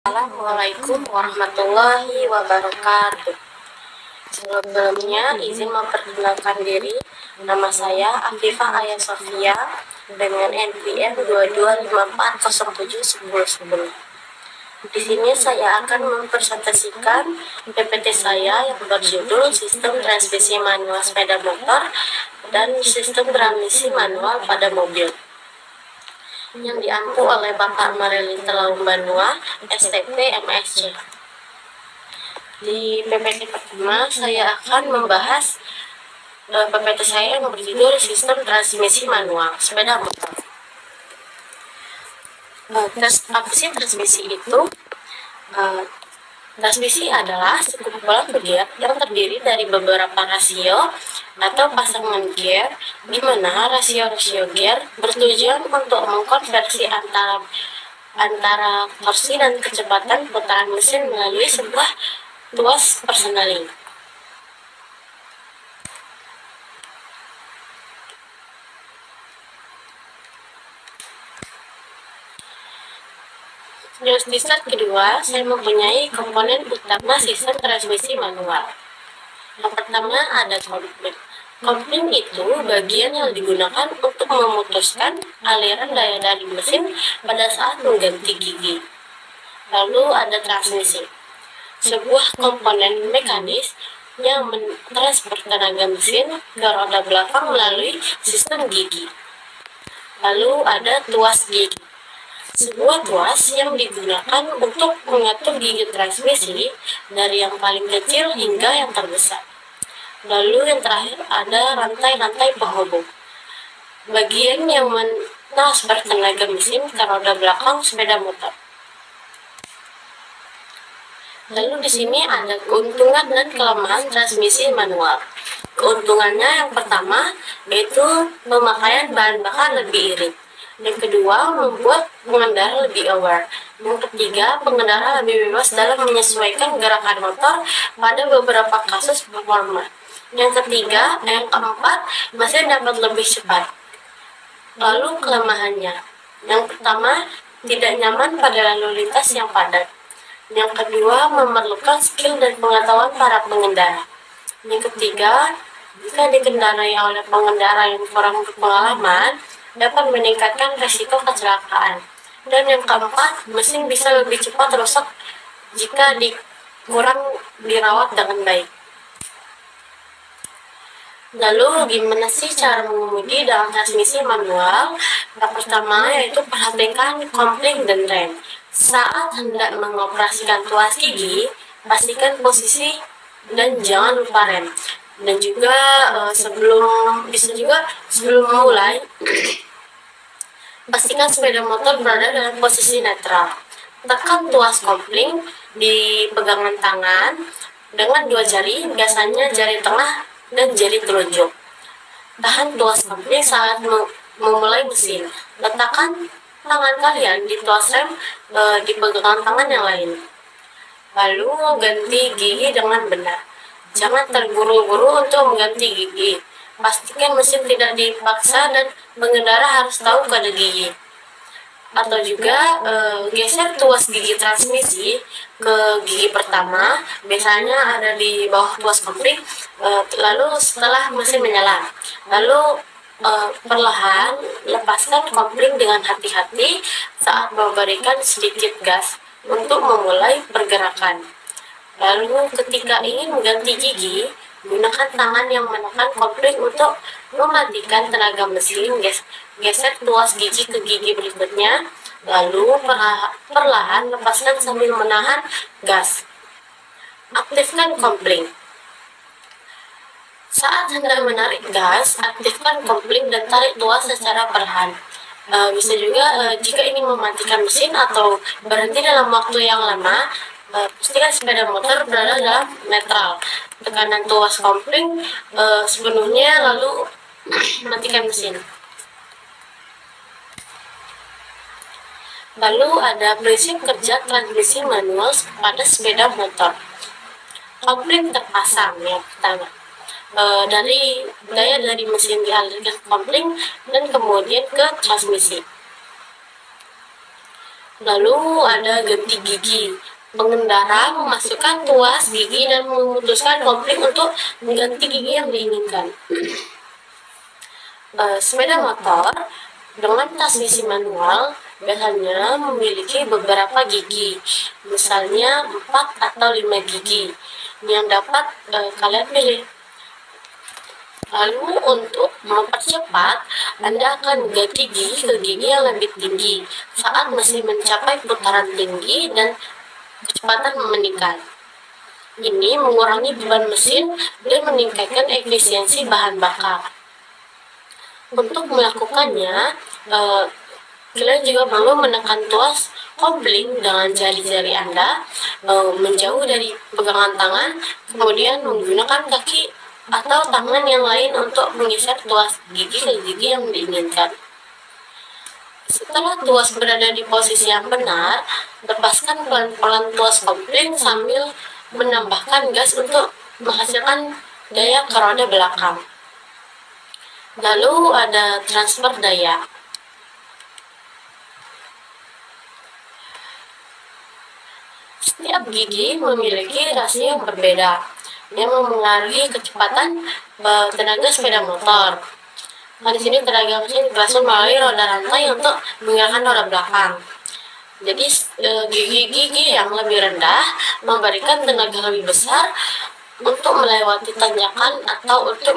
Assalamualaikum warahmatullahi wabarakatuh. Sebelumnya izin memperkenalkan diri. Nama saya Afifah Aya Sofia dengan NPM 2254071010. Di sini saya akan mempresentasikan PPT saya yang berjudul Sistem Transmisi Manual Sepeda Motor dan Sistem Transmisi Manual pada Mobil, yang diampu oleh Bapak Mareli Telaung Banua, STP MSc. Di PPT pertama, saya akan membahas PPT saya yang berjudul Sistem Transmisi Manual Sepeda Motor. Apa sih transmisi itu? Transmisi adalah sekumpulan gear yang terdiri dari beberapa rasio atau pasangan gear, di mana rasio-rasio gear bertujuan untuk mengkonversi antara torsi dan kecepatan putaran mesin melalui sebuah tuas personaling. Di slide kedua, saya mempunyai komponen utama sistem transmisi manual. Yang pertama ada kopling. Kopling itu bagian yang digunakan untuk memutuskan aliran daya dari mesin pada saat mengganti gigi. Lalu ada transmisi, sebuah komponen mekanis yang mentransfer tenaga mesin ke roda belakang melalui sistem gigi. Lalu ada tuas gigi, sebuah tuas yang digunakan untuk mengatur gigi transmisi dari yang paling kecil hingga yang terbesar. Lalu yang terakhir ada rantai-rantai penghubung, bagian yang mentransfer tenaga mesin ke roda belakang sepeda motor. Lalu di sini ada keuntungan dan kelemahan transmisi manual. Keuntungannya yang pertama yaitu pemakaian bahan bakar lebih irit. Yang kedua, membuat pengendara lebih aware. Yang ketiga, pengendara lebih bebas dalam menyesuaikan gerakan motor pada beberapa kasus performa. Yang keempat, mesin dapat lebih cepat. Lalu kelemahannya, yang pertama, tidak nyaman pada lalu lintas yang padat. Yang kedua, memerlukan skill dan pengetahuan para pengendara. Yang ketiga, jika dikendarai oleh pengendara yang kurang berpengalaman, dapat meningkatkan resiko kecelakaan. Dan yang keempat, mesin bisa lebih cepat rusak jika kurang dirawat dengan baik. Lalu gimana sih cara mengemudi dalam transmisi manual? Yang pertama yaitu perhatikan kopling dan rem. Saat hendak mengoperasikan tuas gigi, pastikan posisi dan jangan lupa rem. Dan juga sebelum memulai, pastikan sepeda motor berada dalam posisi netral. Tekan tuas kopling di pegangan tangan dengan dua jari, biasanya jari tengah dan jari telunjuk. Tahan tuas kopling saat memulai mesin. Letakkan tangan kalian di tuas rem di pegangan tangan yang lain. Lalu ganti gigi dengan benar. Jangan terburu-buru untuk mengganti gigi. Pastikan mesin tidak dipaksa dan pengendara harus tahu kode gigi. Atau juga geser tuas gigi transmisi ke gigi pertama, biasanya ada di bawah tuas kopling. Lalu setelah mesin menyala, lalu perlahan lepaskan kopling dengan hati-hati saat memberikan sedikit gas untuk memulai pergerakan. Lalu ketika ingin mengganti gigi, gunakan tangan yang menekan kopling untuk mematikan tenaga mesin. Geser tuas gigi ke gigi berikutnya, lalu perlahan lepaskan sambil menahan gas. Aktifkan kopling. Saat hendak menarik gas, aktifkan kopling dan tarik tuas secara perlahan. Bisa juga jika ingin mematikan mesin atau berhenti dalam waktu yang lama, pastikan sepeda motor berada dalam netral. Tekanan tuas kopling sepenuhnya, lalu matikan mesin. Lalu ada prinsip kerja transmisi manual pada sepeda motor. Kopling terpasang yang pertama. Dari daya dari mesin dialirkan ke kopling dan kemudian ke transmisi. Lalu ada ganti gigi. Pengendara memasukkan tuas gigi dan memutuskan kopling untuk mengganti gigi yang diinginkan. Sepeda motor dengan transmisi manual biasanya memiliki beberapa gigi, misalnya 4 atau 5 gigi yang dapat kalian pilih. Lalu untuk mempercepat, Anda akan mengganti gigi ke gigi yang lebih tinggi saat mesin mencapai putaran tinggi dan kecepatan meningkat. Ini mengurangi beban mesin dan meningkatkan efisiensi bahan bakar. Untuk melakukannya, kalian juga perlu menekan tuas kopling dengan jari-jari Anda, menjauh dari pegangan tangan, kemudian menggunakan kaki atau tangan yang lain untuk menggeser tuas gigi ke gigi yang diinginkan. Setelah tuas berada di posisi yang benar, lepaskan pelan-pelan tuas kopling sambil menambahkan gas untuk menghasilkan daya ke roda belakang. Lalu ada transfer daya. Setiap gigi memiliki rasio yang berbeda yang mempengaruhi kecepatan tenaga sepeda motor. Di sini tenaga mesin diperlukan melalui roda rantai untuk menggerakkan roda belakang. Jadi gigi-gigi yang lebih rendah memberikan tenaga lebih besar untuk melewati tanjakan atau untuk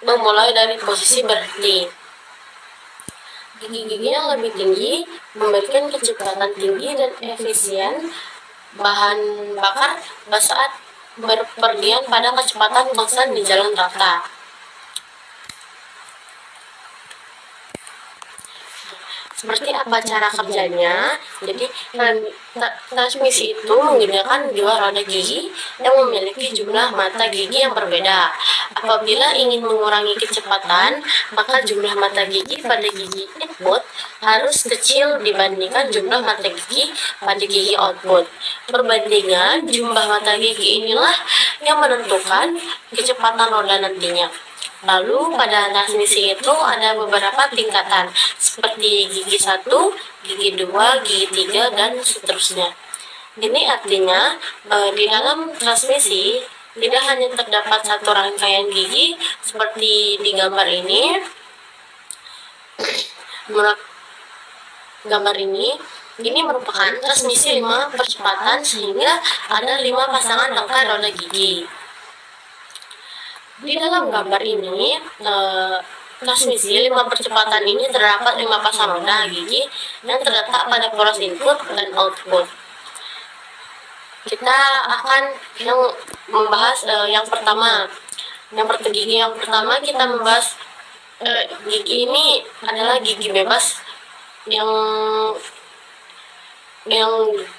memulai dari posisi berhenti. Gigi-gigi yang lebih tinggi memberikan kecepatan tinggi dan efisien bahan bakar saat berpergian pada kecepatan konstan di jalan rata. Seperti apa cara kerjanya? Jadi transmisi itu menggunakan dua roda gigi yang memiliki jumlah mata gigi yang berbeda. Apabila ingin mengurangi kecepatan, maka jumlah mata gigi pada gigi input harus kecil dibandingkan jumlah mata gigi pada gigi output. Perbandingan jumlah mata gigi inilah yang menentukan kecepatan roda nantinya. Lalu pada transmisi itu ada beberapa tingkatan seperti gigi 1, gigi 2, gigi 3, dan seterusnya. Ini artinya di dalam transmisi tidak hanya terdapat satu rangkaian gigi seperti di gambar ini. Ini merupakan transmisi 5 percepatan sehingga ada 5 pasangan rangkai roda gigi. Di dalam gambar ini, transmisi 5 percepatan ini terdapat 5 pasang roda gigi yang terletak pada poros input dan output. Kita akan membahas yang pertama. Gigi yang pertama kita membahas gigi ini adalah gigi bebas yang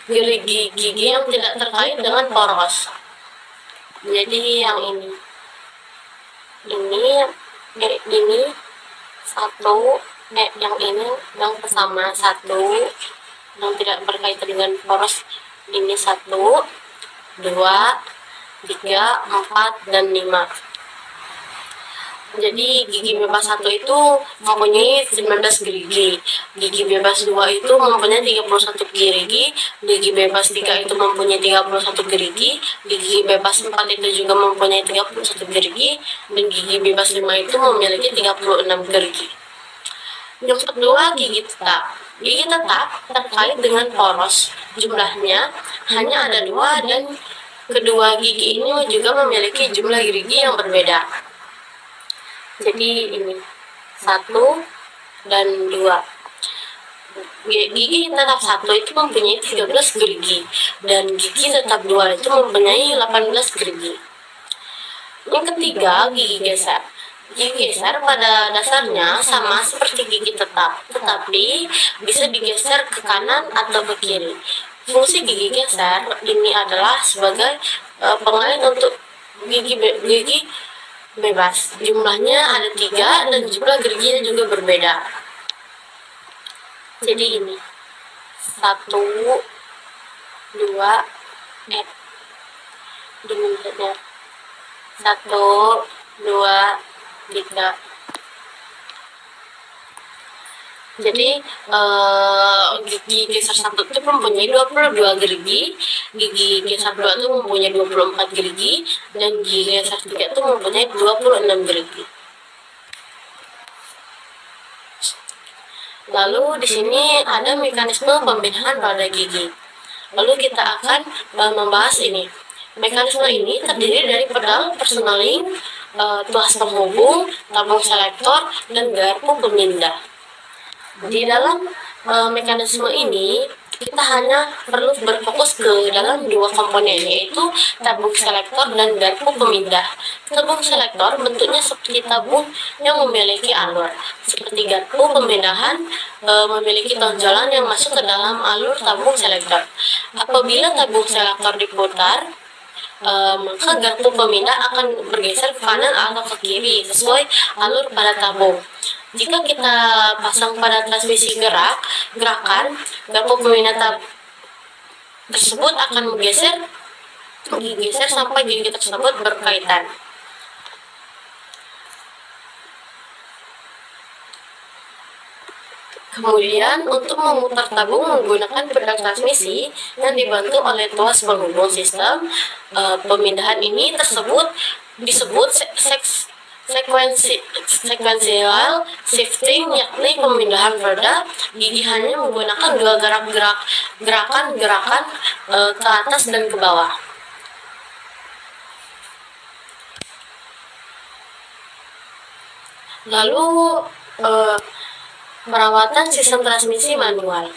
gigi yang tidak terkait dengan poros. Jadi yang ini satu, yang ini yang bersama satu, yang tidak berkaitan dengan poros ini 1, 2, 3, 4, dan 5. Jadi gigi bebas 1 itu mempunyai 19 gerigi, gigi bebas 2 itu mempunyai 31 gerigi, gigi bebas 3 itu mempunyai 31 gerigi, gigi bebas 4 itu juga mempunyai 31 gerigi, dan gigi bebas 5 itu memiliki 36 gerigi. Yang kedua, gigi tetap. Gigi tetap terkait dengan poros, jumlahnya hanya ada 2 dan kedua gigi ini juga memiliki jumlah gerigi yang berbeda. Jadi ini 1 dan 2. Gigi tetap 1 itu mempunyai 13 gerigi dan gigi tetap 2 itu mempunyai 18 gerigi. Yang ketiga, gigi geser. Gigi geser pada dasarnya sama seperti gigi tetap, tetapi bisa digeser ke kanan atau ke kiri. Fungsi gigi geser ini adalah sebagai pengait untuk gigi bebas. Jumlahnya ada 3 dan jumlah geriginya juga berbeda. Jadi ini 1, 2, dimensinya 1, 2, 3. Jadi gigi geser 1 itu mempunyai 22 gerigi, gigi geser 2 itu mempunyai 24 gerigi, dan gigi geser 3 itu mempunyai 26 gerigi. Lalu di sini ada mekanisme pembinaan pada gigi. Lalu kita akan membahas ini. Mekanisme ini terdiri dari pedal personaling, tuas penghubung, tabung selektor, dan garpu pemindah. Di dalam mekanisme ini kita hanya perlu berfokus ke dalam dua komponen, yaitu tabung selektor dan garpu pemindah. Tabung selektor bentuknya seperti tabung yang memiliki alur, seperti garpu pemindahan memiliki tonjolan yang masuk ke dalam alur tabung selektor. Apabila tabung selektor diputar, maka garpu pemindah akan bergeser ke kanan atau ke kiri sesuai alur pada tabung. Jika kita pasang pada transmisi gerakan, garpu pemindah tersebut akan bergeser sampai gigi tersebut berkaitan. Kemudian untuk memutar tabung menggunakan pedal transmisi yang dibantu oleh tuas penghubung sistem pemindahan ini disebut sequential shifting, yakni pemindahan roda gigi hanya menggunakan dua gerakan ke atas dan ke bawah. Lalu perawatan sistem transmisi manual.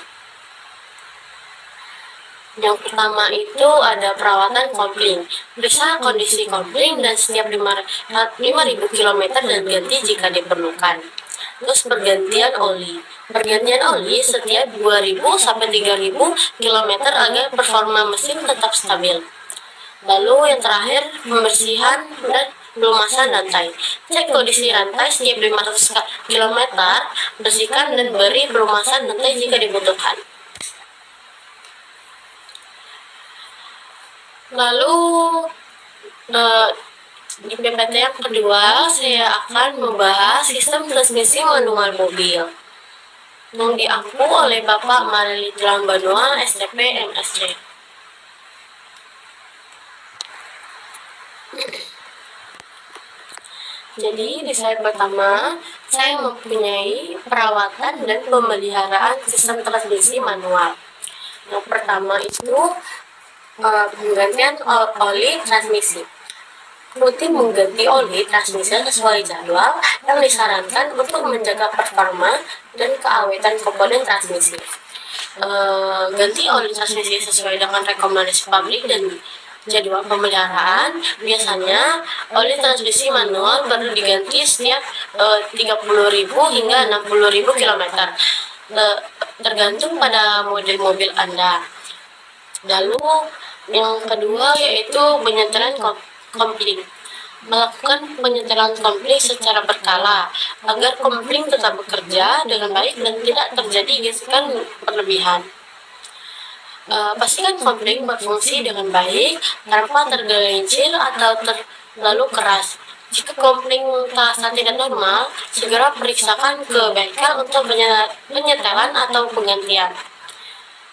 Yang pertama itu ada perawatan kopling. Periksa kondisi kopling dan setiap 5.000 km dan ganti jika diperlukan. Terus pergantian oli. Pergantian oli setiap 2.000 sampai 3.000 km agar performa mesin tetap stabil. Lalu yang terakhir, pembersihan dan pelumasan rantai. Cek kondisi rantai setiap 500 km, bersihkan dan beri pelumasan rantai jika dibutuhkan. Lalu di PPT yang kedua saya akan membahas sistem transmisi manual mobil yang diampu oleh Bapak Marili Banoa, STP MSc. Jadi di slide pertama saya mempunyai perawatan dan pemeliharaan sistem transmisi manual. Yang pertama itu penggantian oli transmisi. Rutin mengganti oli transmisi sesuai jadwal yang disarankan untuk menjaga performa dan keawetan komponen transmisi. Ganti oli transmisi sesuai dengan rekomendasi pabrik dan jadwal pemeliharaan. Biasanya oli transmisi manual baru diganti setiap 30.000 hingga 60.000 km, tergantung pada model mobil Anda. Lalu yang kedua yaitu penyetelan kopling. Melakukan penyetelan kopling secara berkala agar kopling tetap bekerja dengan baik dan tidak terjadi gesekan berlebihan. Pastikan kopling berfungsi dengan baik tanpa tergelincir atau terlalu keras. Jika kopling terasa tidak normal, segera periksakan ke bengkel untuk penyetelan atau penggantian.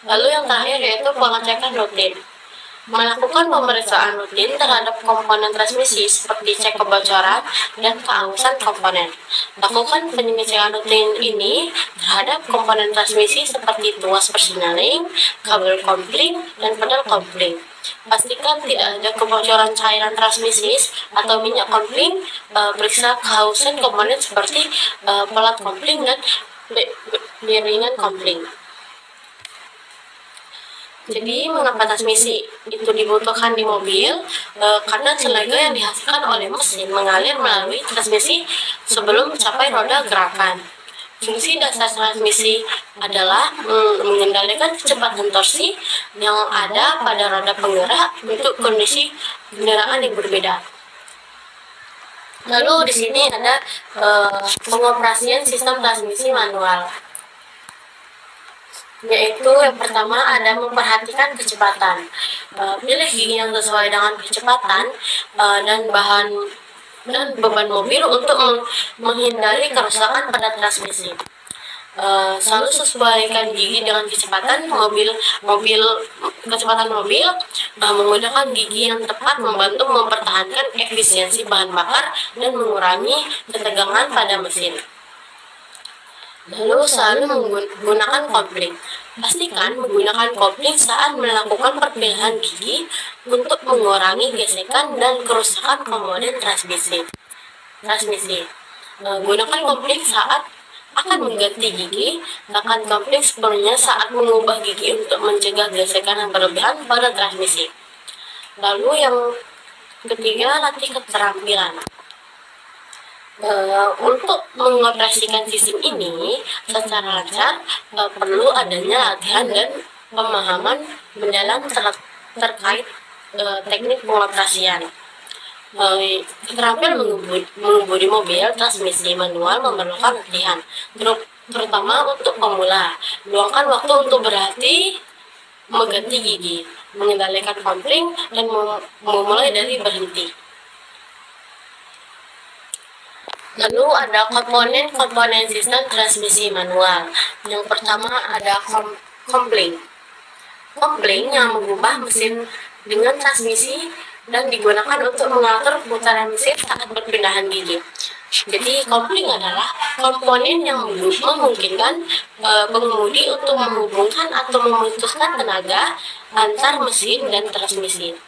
Lalu yang terakhir yaitu pengecekan rutin. Melakukan pemeriksaan rutin terhadap komponen transmisi seperti cek kebocoran dan keangusan komponen. Lakukan pengecekan rutin ini terhadap komponen transmisi seperti tuas persignaling, kabel kopling, dan pedal kopling. Pastikan tidak ada kebocoran cairan transmisi atau minyak kopling. Periksa keausan komponen seperti pelat kopling dan bearingan kopling. Jadi mengapa transmisi itu dibutuhkan di mobil? Karena tenaga yang dihasilkan oleh mesin mengalir melalui transmisi sebelum mencapai roda gerakan. Fungsi dasar transmisi adalah mengendalikan kecepatan torsi yang ada pada roda penggerak untuk kondisi kendaraan yang berbeda. Lalu di sini ada pengoperasian sistem transmisi manual. Yaitu yang pertama ada memperhatikan kecepatan. Pilih gigi yang sesuai dengan kecepatan dan beban mobil untuk menghindari kerusakan pada transmisi. Selalu sesuaikan gigi dengan kecepatan kecepatan mobil, menggunakan gigi yang tepat membantu mempertahankan efisiensi bahan bakar dan mengurangi ketegangan pada mesin. Lalu selalu menggunakan kopling. Pastikan menggunakan kopling saat melakukan perpindahan gigi untuk mengurangi gesekan dan kerusakan komponen transmisi. Gunakan kopling saat akan mengganti gigi. Tekan kopling sepenuhnya saat mengubah gigi untuk mencegah gesekan yang berlebihan pada transmisi. Lalu yang ketiga, latih keterampilan. Untuk mengoperasikan sistem ini secara lancar, perlu adanya latihan dan pemahaman mendalam terkait teknik pengoperasian. Keterampilan mengemudi mobil transmisi manual memerlukan latihan, terutama untuk pemula. Luangkan waktu untuk berlatih mengganti gigi, mengendalikan kopling, dan memulai dari berhenti. Lalu ada komponen sistem transmisi manual. Yang pertama ada kopling. Kopling yang mengubah mesin dengan transmisi dan digunakan untuk mengatur putaran mesin saat perpindahan gigi. Jadi kopling adalah komponen yang memungkinkan pengemudi untuk menghubungkan atau memutuskan tenaga antar mesin dan transmisi.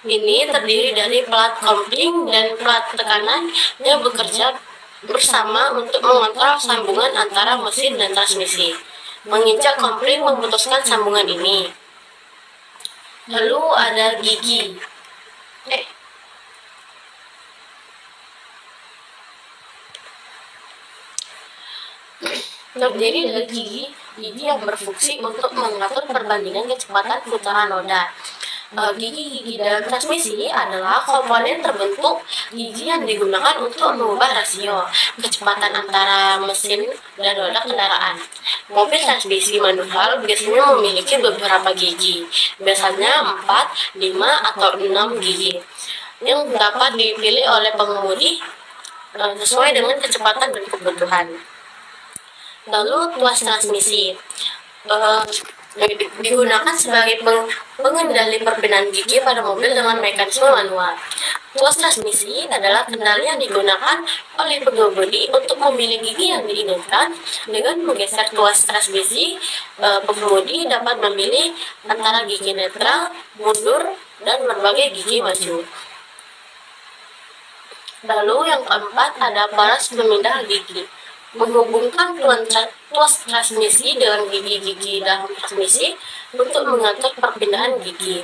Ini terdiri dari pelat kopling dan pelat tekanan yang bekerja bersama untuk mengontrol sambungan antara mesin dan transmisi. Menginjak kopling memutuskan sambungan ini. Lalu ada gigi. Terdiri dari gigi yang berfungsi untuk mengatur perbandingan kecepatan putaran roda. Gigi-gigi dalam transmisi adalah komponen terbentuk gigi yang digunakan untuk mengubah rasio kecepatan antara mesin dan roda kendaraan. Mobil transmisi manual biasanya memiliki beberapa gigi, biasanya 4, 5, atau 6 gigi, yang dapat dipilih oleh pengemudi sesuai dengan kecepatan dan kebutuhan. Lalu tuas transmisi digunakan sebagai pengendali perpindahan gigi pada mobil dengan mekanisme manual. Tuas transmisi adalah kendali yang digunakan oleh pengemudi untuk memilih gigi yang diinginkan. Dengan menggeser tuas transmisi, pengemudi dapat memilih antara gigi netral, mundur, dan berbagai gigi maju. Lalu yang keempat ada paras pemindah gigi. Menghubungkan tuas transmisi dengan gigi-gigi dalam transmisi untuk mengatur perpindahan gigi.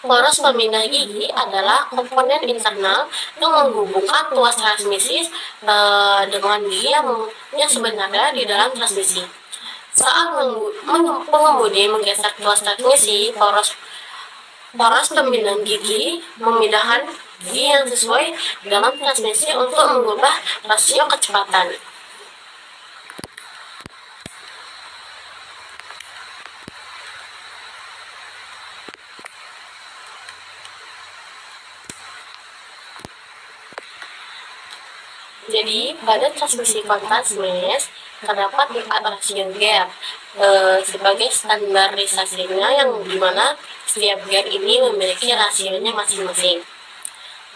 Poros pemindah gigi adalah komponen internal yang menghubungkan tuas transmisi dengan gigi yang sebenarnya di dalam transmisi. Saat pengemudi menggeser tuas transmisi, poros pemindah gigi memindahkan gigi yang sesuai dalam transmisi untuk mengubah rasio kecepatan. Jadi, pada transmisi kontas mesh terdapat 4 rasio gear sebagai standarisasinya, yang dimana setiap gear ini memiliki rasionya masing-masing.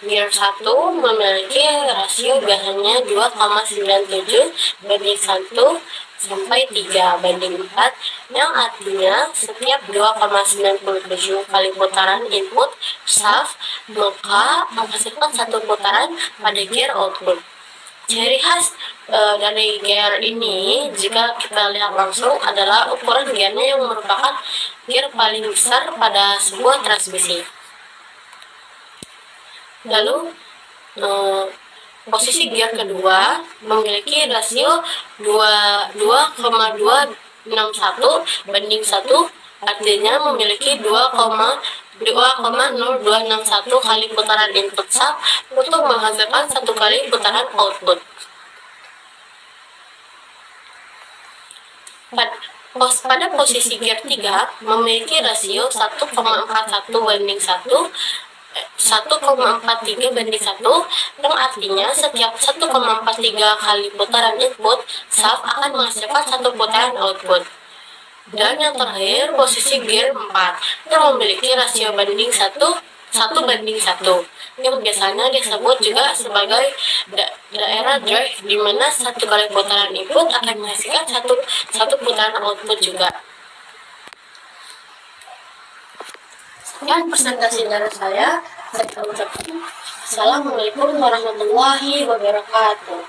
Gear 1 memiliki rasio biasanya 2,97 banding 1 sampai 3 banding 4, yang artinya setiap 2,97 kali putaran input shaft maka menghasilkan 1 putaran pada gear output. Ciri khas dari gear ini, jika kita lihat langsung, adalah ukuran gearnya yang merupakan gear paling besar pada sebuah transmisi. Lalu posisi gear kedua memiliki rasio 2,261 banding 1, artinya memiliki 2,0261 kali putaran input shaft untuk menghasilkan 1 kali putaran output. Pada posisi gear 3 memiliki rasio 1,41 banding 1, 1,43:1, yang artinya setiap 1,43 kali putaran input, shaft akan menghasilkan 1 putaran output. Dan yang terakhir, posisi gear 4 yang memiliki rasio banding 1:1. Yang biasanya disebut juga sebagai daerah drive, di mana 1 kali putaran input akan menghasilkan satu putaran output juga. Sekian presentasi dari saya. Saya ucapkan Assalamualaikum warahmatullahi wabarakatuh.